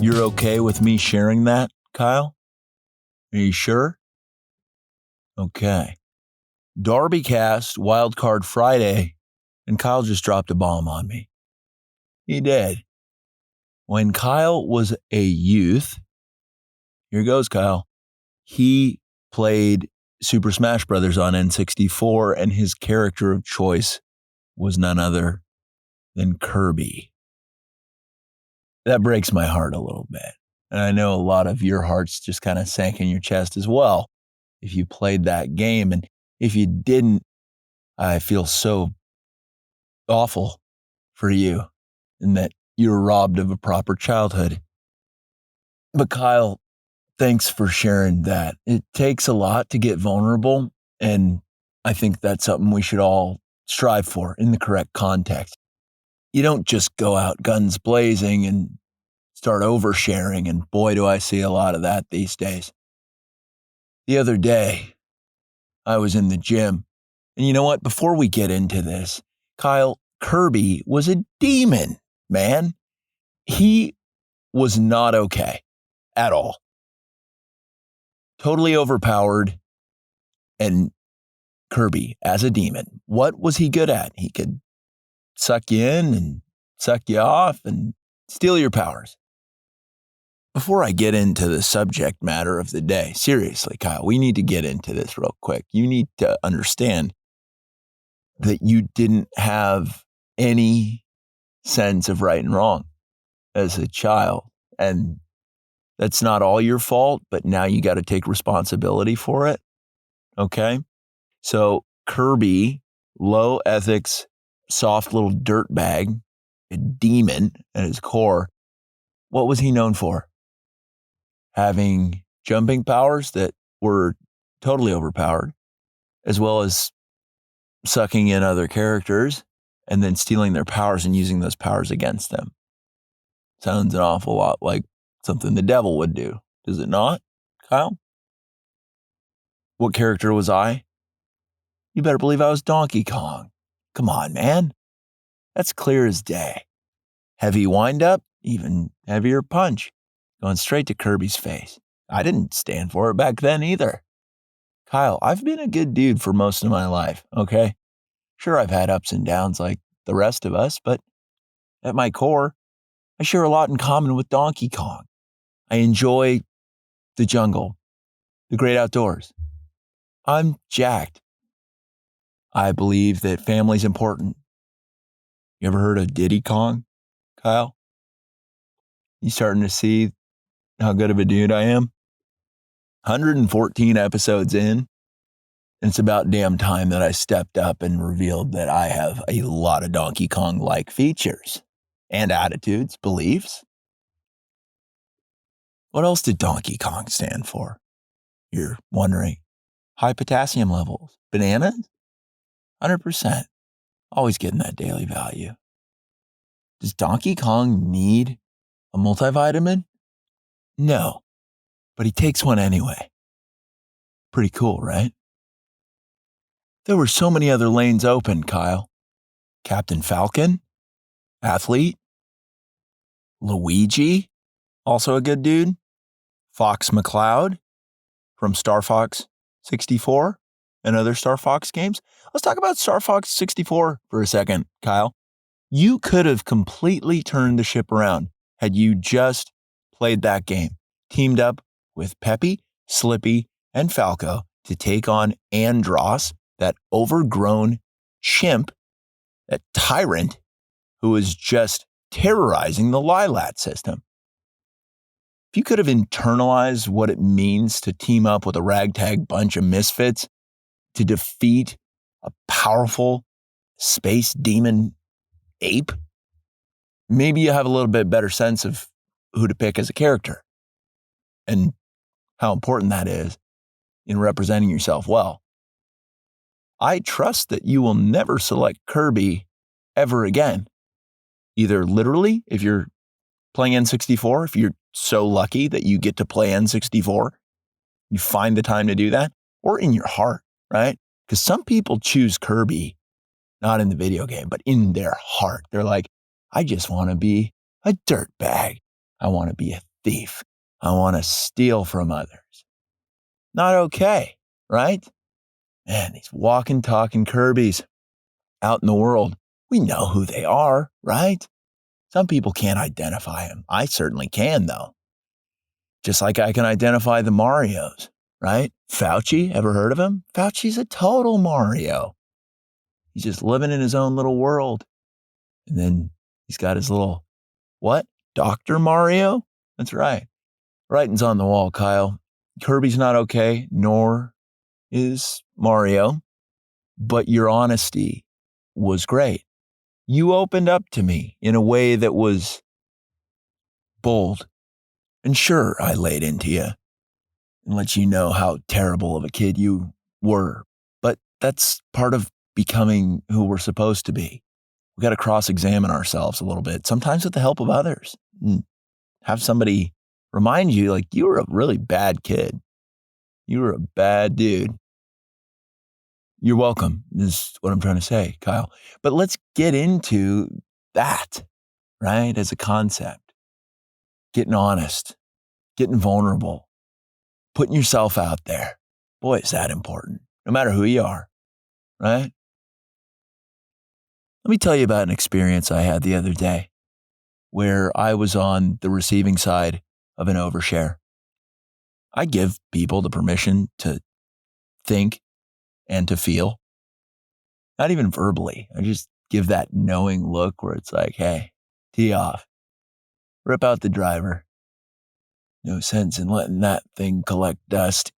You're okay with me sharing that, Kyle? Are you sure? Okay. DarbyCast, WildCard Friday, and Kyle just dropped a bomb on me. He did. When Kyle was a youth, here goes Kyle, he played Super Smash Bros. On N64, and his character of choice was none other than Kirby. That breaks my heart a little bit. And I know a lot of your hearts just kind of sank in your chest as well if you played that game. And if you didn't, I feel so awful for you in that you were robbed of a proper childhood. But Kyle, thanks for sharing that. It takes a lot to get vulnerable, and I think that's something we should all strive for in the correct context. You don't just go out guns blazing and start oversharing, and boy, do I see a lot of that these days. The other day, I was in the gym, and you know what? Before we get into this, Kyle, Kirby was a demon, man. He was not okay at all. Totally overpowered. And Kirby, as a demon, what was he good at? He could suck you in and suck you off and steal your powers. Before I get into the subject matter of the day, seriously, Kyle, we need to get into this real quick. You need to understand that you didn't have any sense of right and wrong as a child. And that's not all your fault, but now you got to take responsibility for it. Okay? So Kirby, low ethics, soft little dirtbag, a demon at his core, what was he known for? Having jumping powers that were totally overpowered, as well as sucking in other characters and then stealing their powers and using those powers against them. Sounds an awful lot like something the devil would do, does it not, Kyle? What character was I? You better believe I was Donkey Kong. Come on, man. That's clear as day. Heavy wind-up, even heavier punch, going straight to Kirby's face. I didn't stand for it back then either. Kyle, I've been a good dude for most of my life, okay? Sure, I've had ups and downs like the rest of us, but at my core, I share a lot in common with Donkey Kong. I enjoy the jungle, the great outdoors. I'm jacked. I believe that family's important. You ever heard of Diddy Kong, Kyle? You starting to see how good of a dude I am? 114 episodes in, and it's about damn time that I stepped up and revealed that I have a lot of Donkey Kong-like features and attitudes, beliefs. What else did Donkey Kong stand for? You're wondering. High potassium levels. Bananas? 100%. Always getting that daily value. Does Donkey Kong need a multivitamin? No, but he takes one anyway. Pretty cool, right? There were so many other lanes open, Kyle. Captain Falcon, athlete, Luigi, also a good dude, Fox McCloud from Star Fox 64 and other Star Fox games. Let's talk about Star Fox 64 for a second, Kyle. You could have completely turned the ship around had you just played that game, teamed up with Peppy, Slippy, and Falco to take on Andross, that overgrown chimp, that tyrant who is just terrorizing the Lilat system. If you could have internalized what it means to team up with a ragtag bunch of misfits to defeat a powerful space demon ape, maybe you have a little bit better sense of who to pick as a character and how important that is in representing yourself well. I trust that you will never select Kirby ever again. Either literally, if you're playing N64, if you're so lucky that you get to play N64, you find the time to do that, or in your heart, right? Because some people choose Kirby, not in the video game, but in their heart. They're like, I just want to be a dirtbag. I want to be a thief. I want to steal from others. Not okay, right? Man, these walking, talking Kirby's out in the world, we know who they are, right? Some people can't identify them. I certainly can, though. Just like I can identify the Marios, right? Fauci, ever heard of him? Fauci's a total Mario. He's just living in his own little world. And then he's got his little, what? Dr. Mario? That's right. Writing's on the wall, Kyle. Kirby's not okay, nor is Mario. But your honesty was great. You opened up to me in a way that was bold. And sure, I laid into you and let you know how terrible of a kid you were. But that's part of becoming who we're supposed to be. We got to cross-examine ourselves a little bit, sometimes with the help of others. And have somebody remind you, like, you were a really bad kid. You were a bad dude. You're welcome, is what I'm trying to say, Kyle. But let's get into that, right, as a concept. Getting honest, getting vulnerable, putting yourself out there. Boy, is that important, no matter who you are, right? Let me tell you about an experience I had the other day where I was on the receiving side of an overshare. I give people the permission to think and to feel. Not even verbally. I just give that knowing look where it's like, hey, tee off. Rip out the driver. No sense in letting that thing collect dust.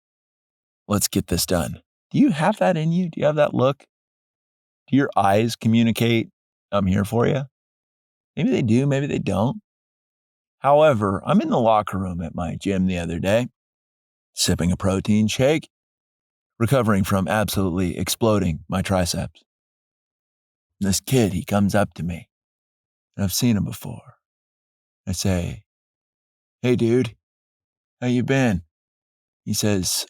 Let's get this done. Do you have that in you? Do you have that look? Do your eyes communicate, I'm here for you? Maybe they do, maybe they don't. However, I'm in the locker room at my gym the other day, sipping a protein shake, recovering from absolutely exploding my triceps. This kid, he comes up to me, and I've seen him before. I say, hey, dude, how you been? He says,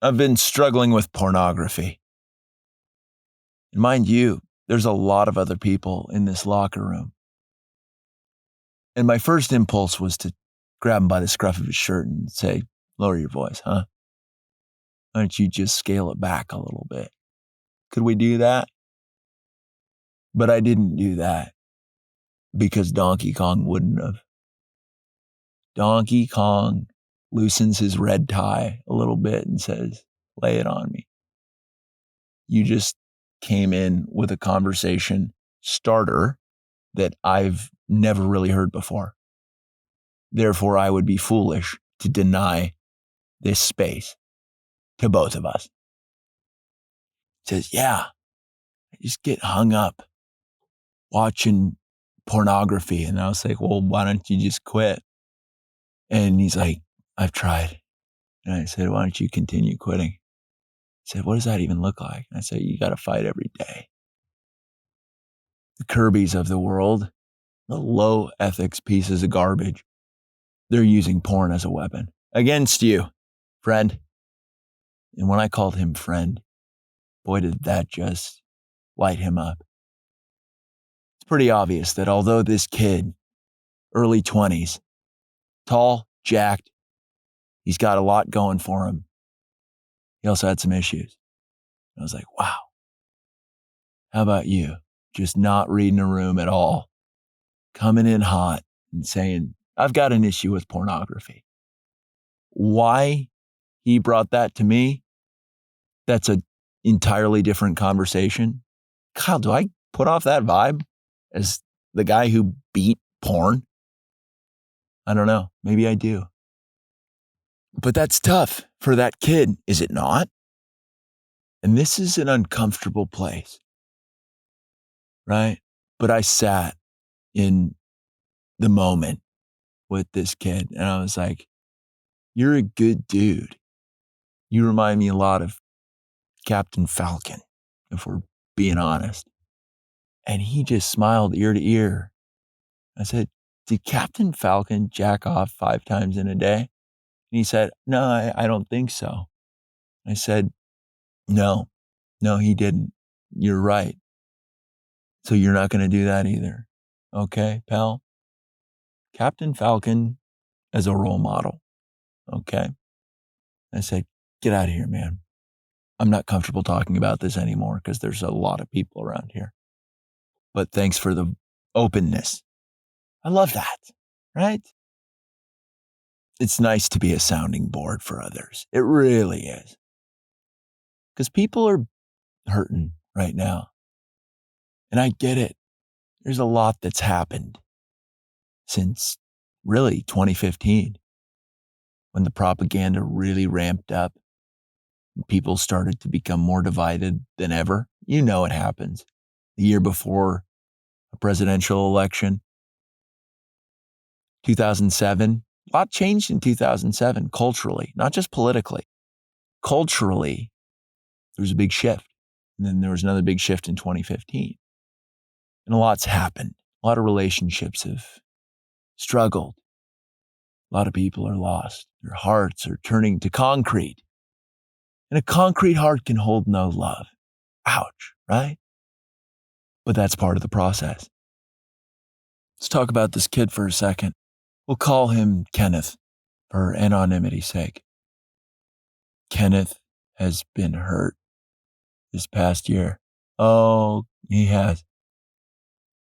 I've been struggling with pornography. And mind you, there's a lot of other people in this locker room. And my first impulse was to grab him by the scruff of his shirt and say, lower your voice, huh? Why don't you just scale it back a little bit? Could we do that? But I didn't do that because Donkey Kong wouldn't have. Donkey Kong loosens his red tie a little bit and says, lay it on me. You just came in with a conversation starter that I've never really heard before. Therefore, I would be foolish to deny this space to both of us. He says, yeah, I just get hung up watching pornography. And I was like, well, why don't you just quit? And he's like, I've tried. And I said, why don't you continue quitting? He said, what does that even look like? And I said, you got to fight every day. The Kirby's of the world, the low ethics pieces of garbage, they're using porn as a weapon against you, friend. And when I called him friend, boy, did that just light him up. It's pretty obvious that although this kid, early 20s, tall, jacked, he's got a lot going for him. He also had some issues. I was like, wow, how about you? Just not reading a room at all, coming in hot and saying, I've got an issue with pornography. Why he brought that to me, that's an entirely different conversation. Kyle, do I put off that vibe as the guy who beat porn? I don't know. Maybe I do. But that's tough for that kid, is it not? And this is an uncomfortable place, right? But I sat in the moment with this kid and I was like, you're a good dude. You remind me a lot of Captain Falcon, if we're being honest. And he just smiled ear to ear. I said, did Captain Falcon jack off 5 times in a day? And he said, no, I don't think so. I said, no, he didn't. You're right. So you're not going to do that either. Okay, pal? Captain Falcon as a role model. Okay. I said, get out of here, man. I'm not comfortable talking about this anymore because there's a lot of people around here. But thanks for the openness. I love that, right? It's nice to be a sounding board for others. It really is. Because people are hurting right now. And I get it. There's a lot that's happened since really 2015 when the propaganda really ramped up. People started to become more divided than ever. You know it happens. The year before a presidential election, 2007, a lot changed in 2007 culturally, not just politically. Culturally, there was a big shift. And then there was another big shift in 2015. And a lot's happened. A lot of relationships have struggled. A lot of people are lost. Their hearts are turning to concrete. And a concrete heart can hold no love. Ouch, right? But that's part of the process. Let's talk about this kid for a second. We'll call him Kenneth for anonymity's sake. Kenneth has been hurt this past year. Oh, he has.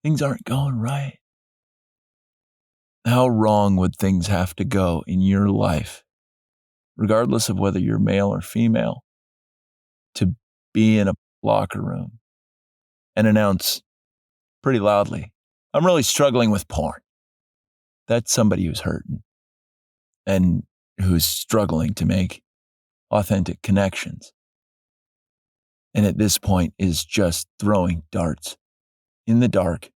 Things aren't going right. How wrong would things have to go in your life, regardless of whether you're male or female, to be in a locker room and announce pretty loudly, I'm really struggling with porn? That's somebody who's hurting and who's struggling to make authentic connections. And at this point is just throwing darts in the dark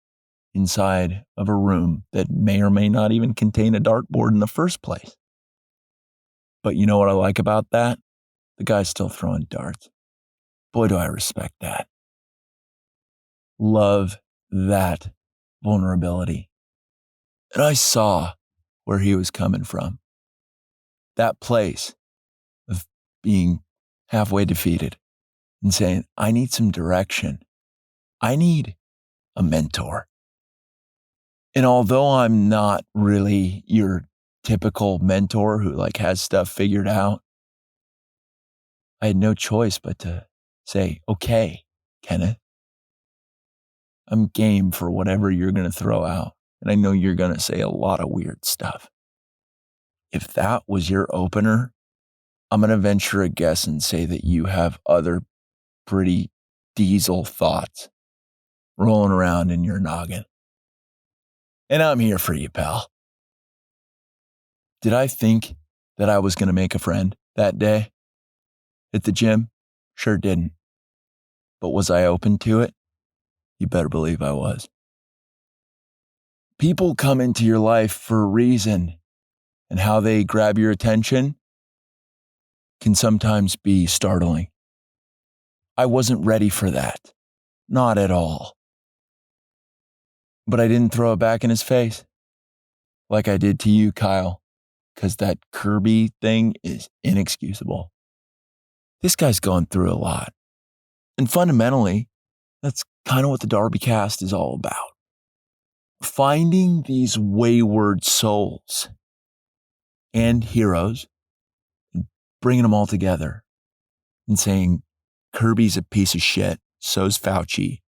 inside of a room that may or may not even contain a dartboard in the first place. But you know what I like about that? The guy's still throwing darts. Boy, do I respect that. Love that vulnerability. And I saw where he was coming from. That place of being halfway defeated and saying, I need some direction. I need a mentor. And although I'm not really your typical mentor who has stuff figured out, I had no choice but to say, okay, Kenneth, I'm game for whatever you're going to throw out. And I know you're going to say a lot of weird stuff. If that was your opener, I'm going to venture a guess and say that you have other pretty diesel thoughts rolling around in your noggin. And I'm here for you, pal. Did I think that I was going to make a friend that day at the gym? Sure didn't. But was I open to it? You better believe I was. People come into your life for a reason, and how they grab your attention can sometimes be startling. I wasn't ready for that. Not at all. But I didn't throw it back in his face like I did to you, Kyle, because that Kirby thing is inexcusable. This guy's going through a lot. And fundamentally, that's kind of what the DarbyCast is all about. Finding these wayward souls and heroes, and bringing them all together and saying, Kirby's a piece of shit, so's Fauci,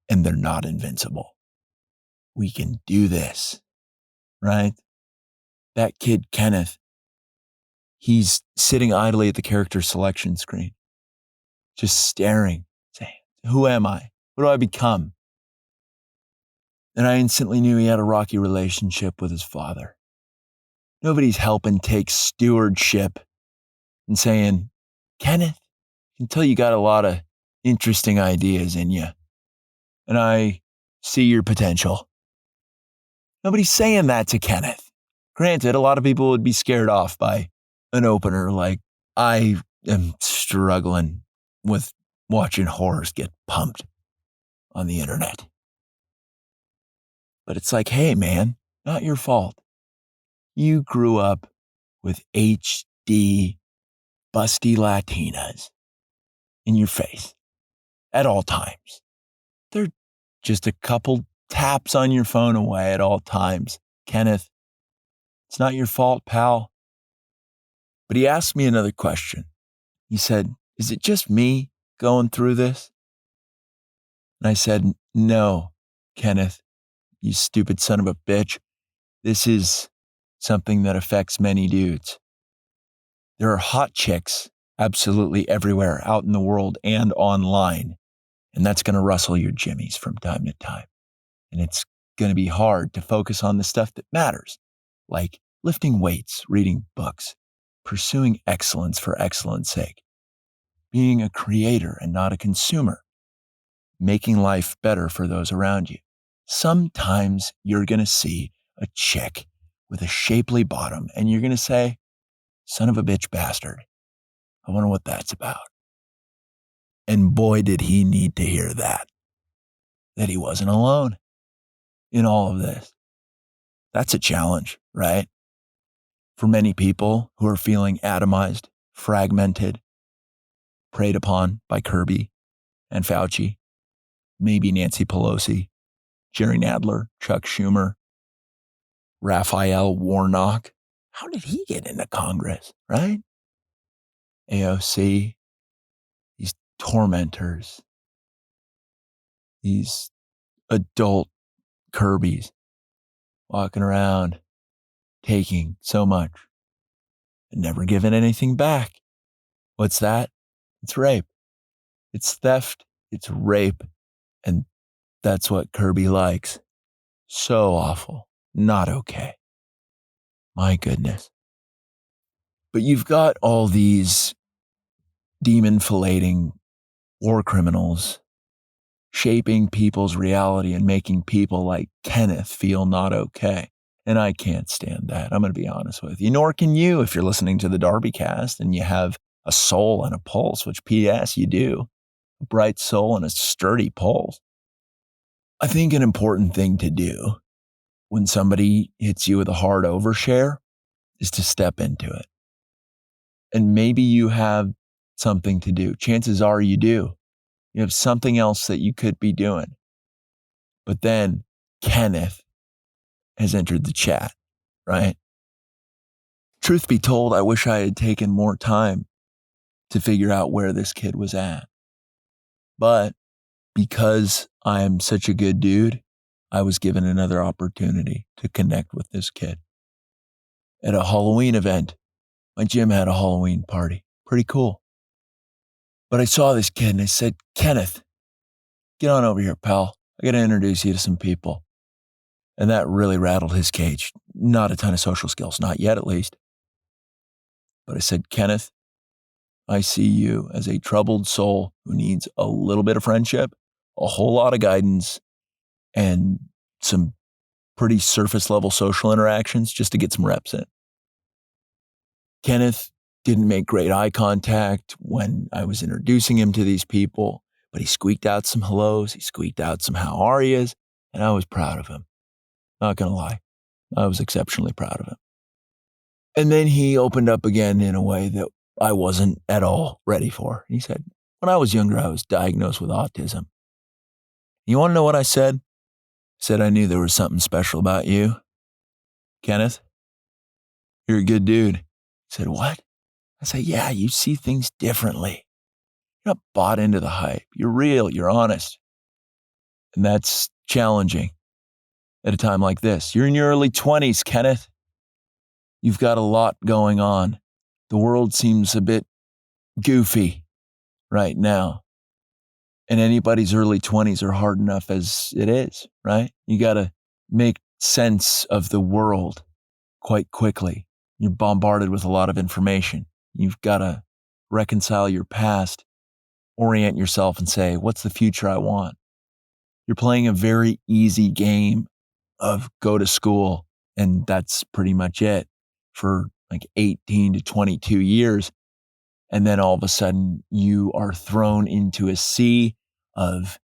and they're not invincible. We can do this, right? That kid, Kenneth, he's sitting idly at the character selection screen, just staring, saying, who am I? What do I become? And I instantly knew he had a rocky relationship with his father. Nobody's helping take stewardship and saying, Kenneth, I can tell you got a lot of interesting ideas in you, and I see your potential. Nobody's saying that to Kenneth. Granted, a lot of people would be scared off by an opener like, I am struggling with watching horrors get pumped on the internet. But it's like, hey, man, not your fault. You grew up with HD busty Latinas in your face at all times. They're just a couple taps on your phone away at all times. Kenneth, It's not your fault, pal. But he asked me another question. He said, is it just me going through this? And I said, no, Kenneth, you stupid son of a bitch. This is something that affects many dudes. There are hot chicks absolutely everywhere out in the world and online. And that's going to rustle your jimmies from time to time. And it's going to be hard to focus on the stuff that matters, like lifting weights, reading books, pursuing excellence for excellence sake, being a creator and not a consumer, making life better for those around you. Sometimes you're going to see a chick with a shapely bottom and you're going to say, son of a bitch bastard, I wonder what that's about. And boy, did he need to hear that he wasn't alone in all of this. That's a challenge, right? For many people who are feeling atomized, fragmented, preyed upon by Kirby and Fauci, maybe Nancy Pelosi, Jerry Nadler, Chuck Schumer, Raphael Warnock. How did he get into Congress, right? AOC, these tormentors, these adult Kirbys walking around, taking so much and never giving anything back. What's that? It's rape. It's theft. It's rape. And that's what Kirby likes. So awful. Not okay. My goodness. But you've got all these demon-filleting war criminals shaping people's reality and making people like Kenneth feel not okay. And I can't stand that. I'm going to be honest with you. Nor can you if you're listening to the DarbyCast and you have a soul and a pulse, which P.S. you do. A bright soul and a sturdy pulse. I think an important thing to do when somebody hits you with a hard overshare is to step into it. And maybe you have something to do. Chances are you do. You have something else that you could be doing. But then Kenneth has entered the chat, right? Truth be told, I wish I had taken more time to figure out where this kid was at. But because I'm such a good dude, I was given another opportunity to connect with this kid. At a Halloween event, my gym had a Halloween party. Pretty cool. But I saw this kid and I said, Kenneth, get on over here, pal. I got to introduce you to some people. And that really rattled his cage. Not a ton of social skills, not yet at least. But I said, Kenneth, I see you as a troubled soul who needs a little bit of friendship, a whole lot of guidance, and some pretty surface level social interactions just to get some reps in. Kenneth didn't make great eye contact when I was introducing him to these people, but he squeaked out some hellos, he squeaked out some how are yous, and I was proud of him. Not gonna lie, I was exceptionally proud of him. And then he opened up again in a way that I wasn't at all ready for. He said, when I was younger, I was diagnosed with autism. You want to know what I said? I said, I knew there was something special about you. Kenneth, you're a good dude. He said, what? I said, yeah, you see things differently. You're not bought into the hype. You're real. You're honest. And that's challenging at a time like this. You're in your early 20s, Kenneth. You've got a lot going on. The world seems a bit goofy right now. And anybody's early 20s are hard enough as it is, right? You got to make sense of the world quite quickly. You're bombarded with a lot of information. You've got to reconcile your past, orient yourself and say, what's the future I want? You're playing a very easy game of go to school, and that's pretty much it for like 18 to 22 years. And then all of a sudden you are thrown into a sea of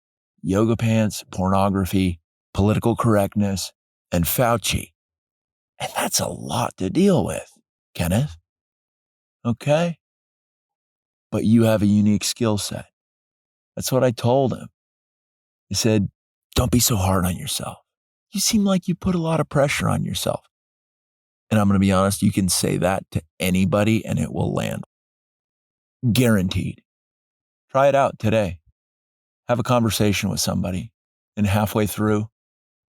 yoga pants, pornography, political correctness, and Fauci. And that's a lot to deal with, Kenneth. Okay? But you have a unique skill set. That's what I told him. I said, don't be so hard on yourself. You seem like you put a lot of pressure on yourself. And I'm going to be honest, you can say that to anybody and it will land. Guaranteed. Try it out today. Have a conversation with somebody, and halfway through,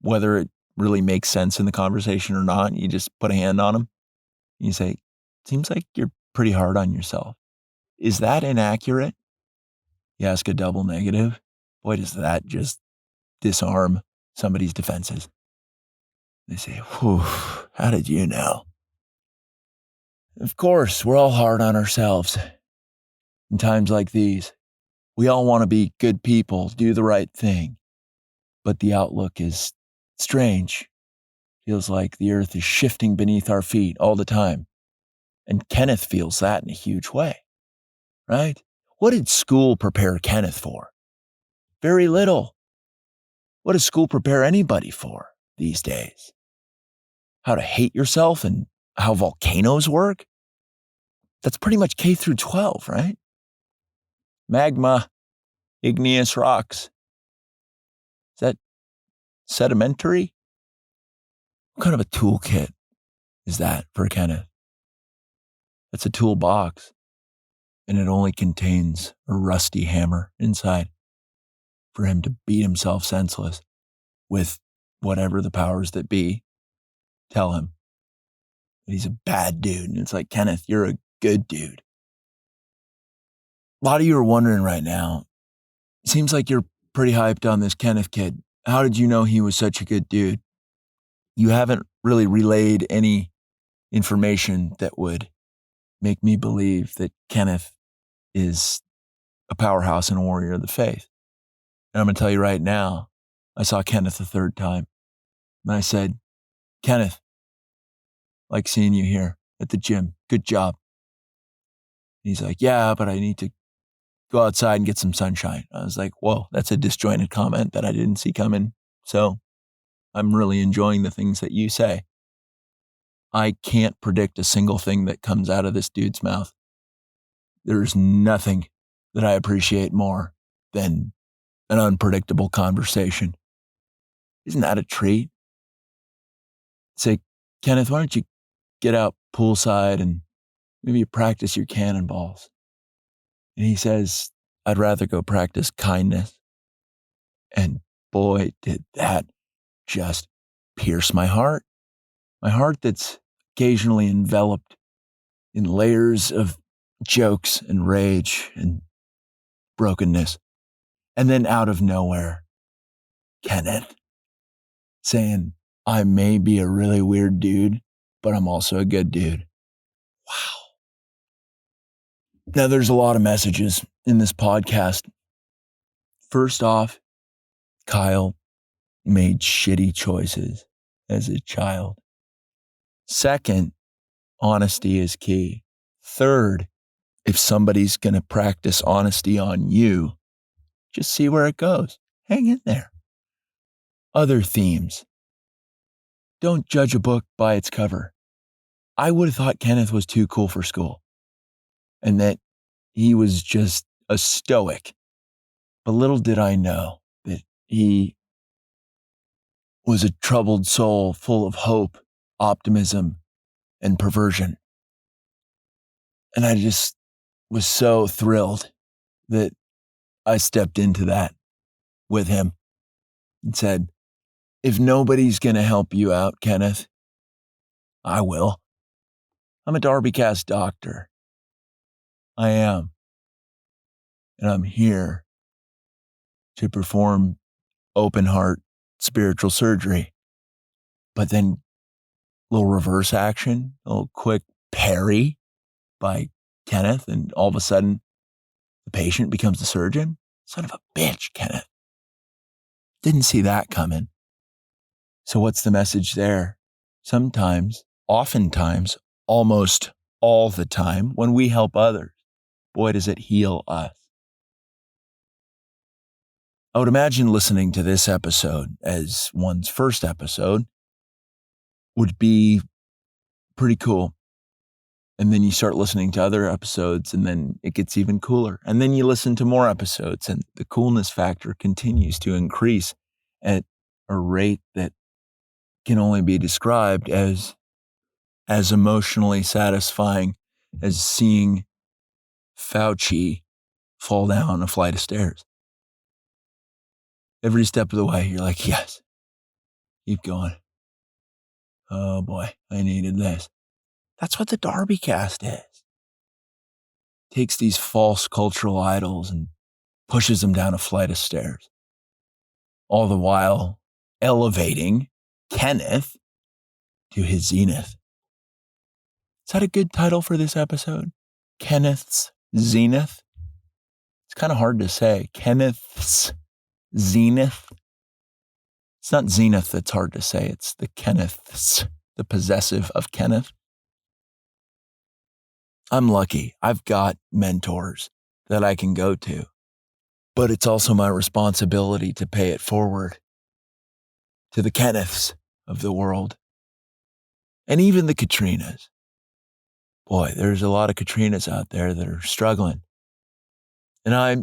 whether it really makes sense in the conversation or not, you just put a hand on them. And you say, seems like you're pretty hard on yourself. Is that inaccurate? You ask a double negative. Boy, does that just disarm somebody's defenses. They say, whew, how did you know? Of course, we're all hard on ourselves. In times like these, we all want to be good people, do the right thing. But the outlook is strange. Feels like the earth is shifting beneath our feet all the time. And Kenneth feels that in a huge way, right? What did school prepare Kenneth for? Very little. What does school prepare anybody for these days? How to hate yourself and how volcanoes work? That's pretty much K through 12, right? Magma, igneous rocks. Is that sedimentary? What kind of a toolkit is that for Kenneth? It's a toolbox, and it only contains a rusty hammer inside for him to beat himself senseless with whatever the powers that be tell him that he's a bad dude. And it's like, Kenneth, you're a good dude. A lot of you are wondering right now, it seems like you're pretty hyped on this Kenneth kid. How did you know he was such a good dude? You haven't really relayed any information that would make me believe that Kenneth is a powerhouse and a warrior of the faith. And I'm going to tell you right now, I saw Kenneth the third time. And I said, Kenneth, like seeing you here at the gym. Good job. And he's like, yeah, but I need to go outside and get some sunshine. I was like, whoa, that's a disjointed comment that I didn't see coming. So I'm really enjoying the things that you say. I can't predict a single thing that comes out of this dude's mouth. There's nothing that I appreciate more than an unpredictable conversation. Isn't that a treat? Say, Kenneth, why don't you get out poolside and maybe you practice your cannonballs? And he says, I'd rather go practice kindness. And boy, did that just pierce my heart. My heart that's occasionally enveloped in layers of jokes and rage and brokenness. And then out of nowhere, Kenneth saying, I may be a really weird dude, but I'm also a good dude. Wow. Now, there's a lot of messages in this podcast. First off, Kyle made shitty choices as a child. Second, honesty is key. Third, if somebody's going to practice honesty on you, just see where it goes. Hang in there. Other themes. Don't judge a book by its cover. I would have thought Kenneth was too cool for school and that he was just a stoic. But little did I know that he was a troubled soul full of hope, optimism, and perversion. And I just was so thrilled that I stepped into that with him and said, if nobody's going to help you out, Kenneth, I will. I'm a DarbyCast doctor. I am. And I'm here to perform open heart spiritual surgery. But then a little reverse action, a little quick parry by Kenneth, and all of a sudden the patient becomes the surgeon. Son of a bitch, Kenneth. Didn't see that coming. So what's the message there? Sometimes, oftentimes, almost all the time, when we help others, boy, does it heal us. I would imagine listening to this episode as one's first episode would be pretty cool. And then you start listening to other episodes and then it gets even cooler. And then you listen to more episodes and the coolness factor continues to increase at a rate that can only be described as as emotionally satisfying as seeing Fauci fall down a flight of stairs. Every step of the way, you're like, yes, keep going. Oh boy, I needed this. That's what the DarbyCast is. Takes these false cultural idols and pushes them down a flight of stairs. All the while elevating Kenneth to his zenith. Is that a good title for this episode? Kenneth's Zenith? It's kind of hard to say. Kenneth's Zenith? It's not Zenith that's hard to say. It's the Kenneth's, the possessive of Kenneth. I'm lucky. I've got mentors that I can go to. But it's also my responsibility to pay it forward to the Kenneths of the world. And even the Katrinas. Boy, there's a lot of Katrinas out there that are struggling. And I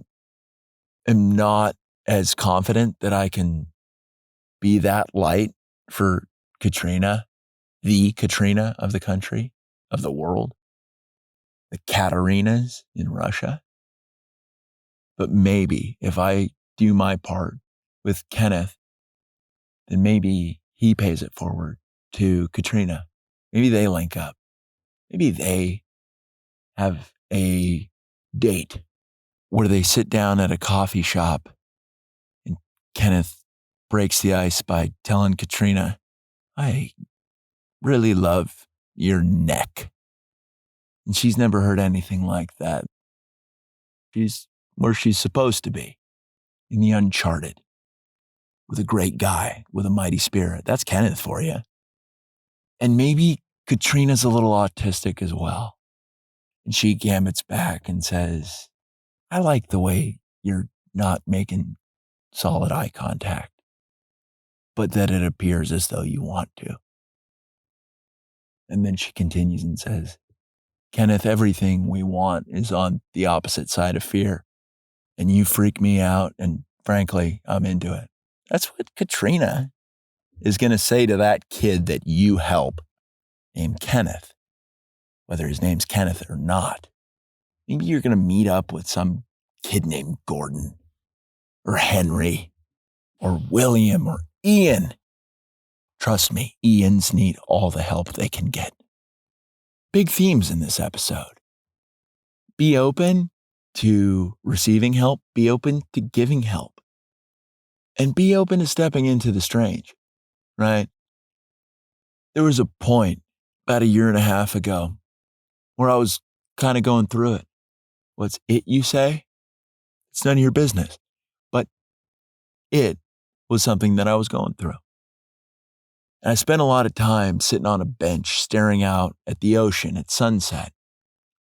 am not as confident that I can be that light for Katrina, the Katrina of the country, of the world, the Katarinas in Russia. But maybe if I do my part with Kenneth, then maybe he pays it forward to Katrina. Maybe they link up. Maybe they have a date where they sit down at a coffee shop and Kenneth breaks the ice by telling Katrina, I really love your neck. And she's never heard anything like that. She's where she's supposed to be, in the uncharted, with a great guy, with a mighty spirit. That's Kenneth for you. And maybe Katrina's a little autistic as well. And she gambits back and says, I like the way you're not making solid eye contact, but that it appears as though you want to. And then she continues and says, Kenneth, everything we want is on the opposite side of fear. And you freak me out. And frankly, I'm into it. That's what Katrina is going to say to that kid that you help named Kenneth, whether his name's Kenneth or not. Maybe you're going to meet up with some kid named Gordon or Henry or William or Ian. Trust me, Ians need all the help they can get. Big themes in this episode. Be open to receiving help. Be open to giving help. And be open to stepping into the strange, right? There was a point about 1.5 years ago where I was kind of going through it. What's it you say? It's none of your business. But it was something that I was going through. And I spent a lot of time sitting on a bench, staring out at the ocean at sunset,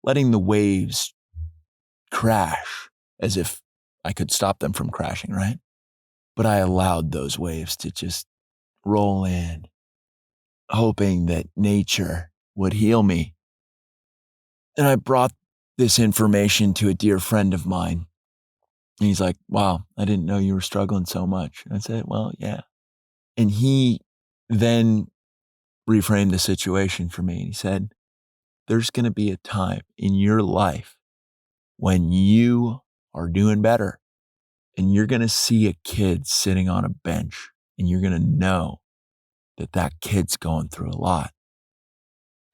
letting the waves crash as if I could stop them from crashing, right? But I allowed those waves to just roll in, hoping that nature would heal me. And I brought this information to a dear friend of mine. And he's like, wow, I didn't know you were struggling so much. And I said, well, yeah. And he then reframed the situation for me. And he said, there's going to be a time in your life when you are doing better and you're going to see a kid sitting on a bench and you're going to know that that kid's going through a lot.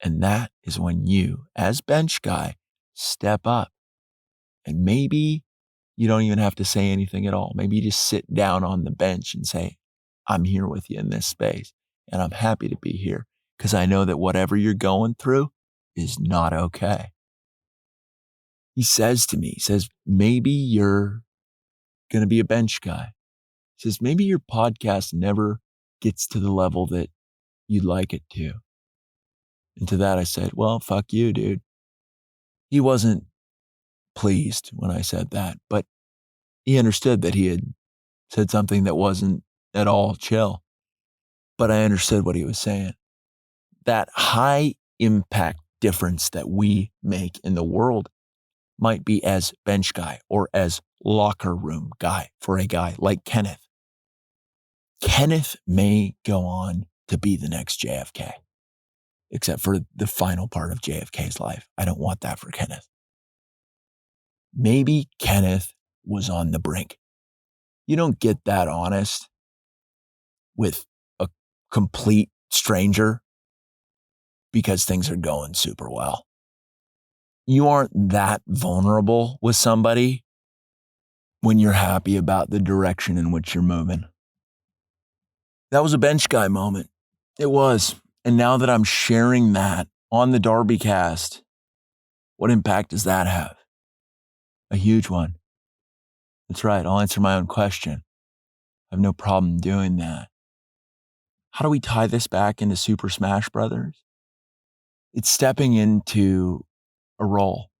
And that is when you, as bench guy, step up. And maybe you don't even have to say anything at all. Maybe you just sit down on the bench and say, I'm here with you in this space. And I'm happy to be here because I know that whatever you're going through is not okay. He says to me, he says, maybe you're going to be a bench guy. He says, maybe your podcast never gets to the level that you'd like it to. And to that I said, well, fuck you, dude. He wasn't pleased when I said that, but he understood that he had said something that wasn't at all chill. But I understood what he was saying. That high impact difference that we make in the world might be as bench guy or as locker room guy for a guy like Kenneth. Kenneth may go on to be the next JFK. except for the final part of JFK's life. I don't want that for Kenneth. Maybe Kenneth was on the brink. You don't get that honest with a complete stranger because things are going super well. You aren't that vulnerable with somebody when you're happy about the direction in which you're moving. That was a bench guy moment. It was. And now that I'm sharing that on the DarbyCast, what impact does that have? A huge one. That's right. I'll answer my own question. I have no problem doing that. How do we tie this back into Super Smash Brothers? It's stepping into a role,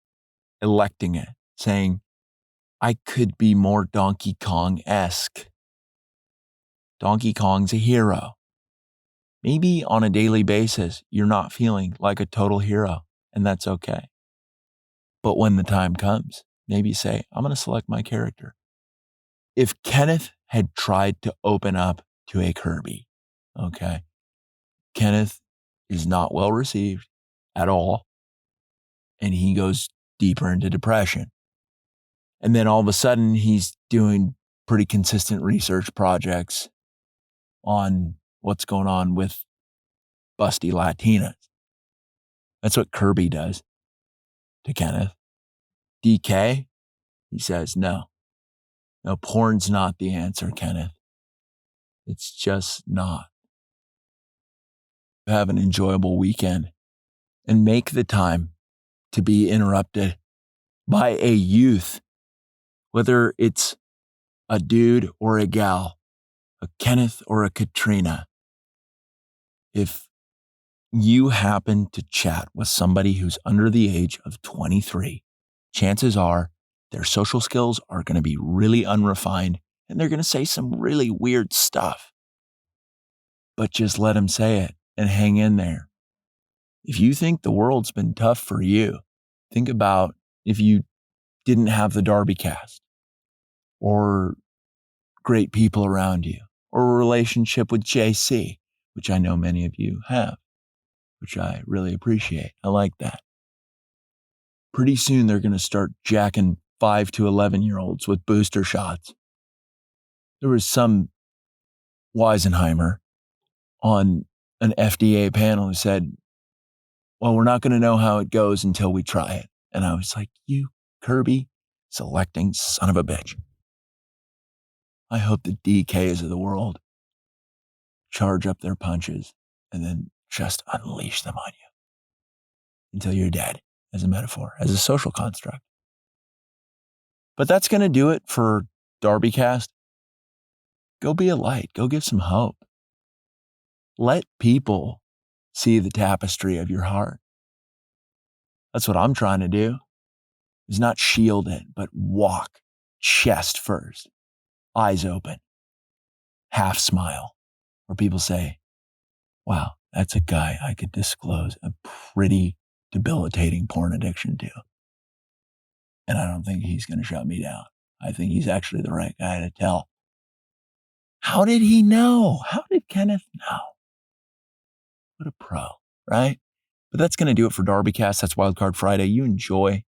electing it, saying, I could be more Donkey Kong-esque. Donkey Kong's a hero. Maybe on a daily basis, you're not feeling like a total hero, and that's okay. But when the time comes, maybe say, I'm going to select my character. If Kenneth had tried to open up to a Kirby, okay, Kenneth is not well received at all, and he goes deeper into depression. And then all of a sudden, he's doing pretty consistent research projects on what's going on with busty Latinas. That's what Kirby does to Kenneth. DK, he says, no, porn's not the answer, Kenneth. It's just not. Have an enjoyable weekend and make the time to be interrupted by a youth, whether it's a dude or a gal, a Kenneth or a Katrina. If you happen to chat with somebody who's under the age of 23, chances are their social skills are going to be really unrefined and they're going to say some really weird stuff. But just let them say it and hang in there. If you think the world's been tough for you, think about if you didn't have the DarbyCast or great people around you or a relationship with JC, which I know many of you have, which I really appreciate. I like that. Pretty soon they're going to start jacking 5 to 11-year-olds with booster shots. There was some Weisenheimer on an FDA panel who said, well, we're not going to know how it goes until we try it. And I was like, you Kirby selecting son of a bitch. I hope the DKs of the world charge up their punches and then just unleash them on you until you're dead, as a metaphor, as a social construct. But that's going to do it for DarbyCast. Go be a light. Go give some hope. Let people see the tapestry of your heart. That's what I'm trying to do, is not shield it, but walk chest first, eyes open, half smile, where people say, wow, that's a guy I could disclose a pretty debilitating porn addiction to. And I don't think he's going to shut me down. I think he's actually the right guy to tell. How did he know? How did Kenneth know? What a pro, right? But that's going to do it for DarbyCast. That's WildCard Friday. You enjoy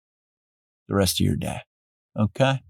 the rest of your day. Okay?